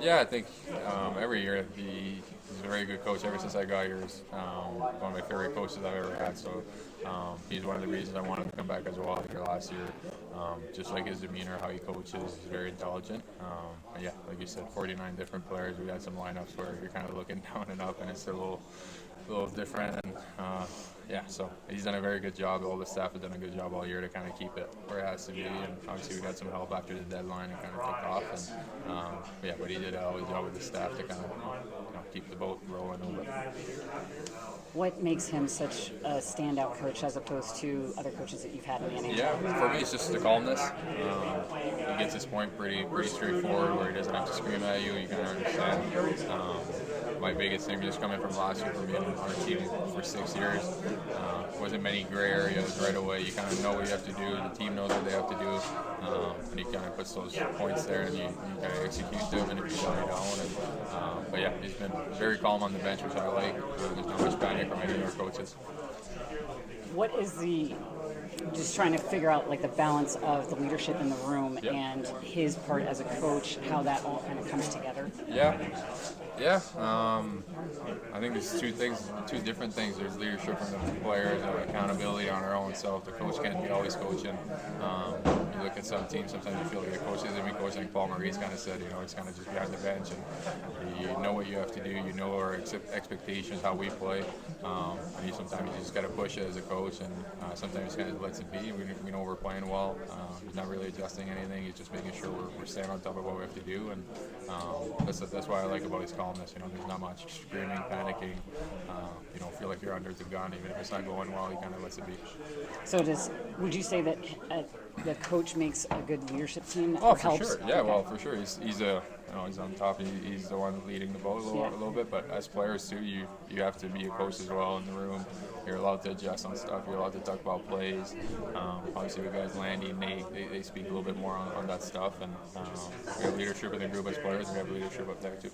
Yeah, I think every year he's a very good coach. Ever since I got here, he's one of my favorite coaches I've ever had. So he's one of the reasons I wanted to come back as well here last year. Just like his demeanor, how he coaches, he's very intelligent. And yeah, like you said, 49 different players. We had some lineups where you're kind of looking down and up, and it's a little different. And yeah, so he's done a very good job. All the staff have done a good job all year to kind of keep it where it has to be. And obviously, we got some help after the deadline and kind of took off. And yeah, but he did a good job with the staff to kind of keep the boat rolling a little bit. What makes him such a standout coach as opposed to other coaches that you've had in the Yeah, NHL? for me, it's just the calmness. He gets his point pretty straightforward, where he doesn't have to scream at you. You kind of understand. My biggest thing, just coming from last year, from being on our team for 6 years, wasn't many gray areas right away. You kind of know what you have to do. The team knows what they have to do, and he kind of puts those points there, and you kind of execute them. And if you don't, you don't. But yeah, he's been very calm on the bench, which I like. There's not much panic from any of our coaches. What is the just trying to figure out like the balance of the leadership in the room Yep. and his part as a coach, how that all kind of comes together? Yeah, yeah. I think there's two different things. There's leadership from the players and accountability on our own self. The coach can't be always coaching. You look at some teams, sometimes you feel like the coach isn't even coaching. Like Paul Maurice kind of said, he's kind of just behind the bench, and you know what you have to do. You know our expectations, how we play. And sometimes you just got to push it as a coach, and sometimes he kind of lets it be. We know we're playing well. He's not really adjusting anything. He's just making sure we're staying on top of what we have to do, and that's why I like about his calmness. There's not much screaming, panicking. You don't feel like you're under the gun, even if it's not going well. He kind of lets it be. So would you say that the coach makes a good leadership team Oh, or for helps? sure. Yeah, well, for sure. He's on top. He's the one leading the boat a little bit. But as players too, you have to be a coach as well in the room. You're allowed to adjust on stuff. You're allowed to talk about plays. Obviously, the guys Landy and Nate, they speak a little bit more on that stuff. And we have leadership in the group as players. We have leadership up there too.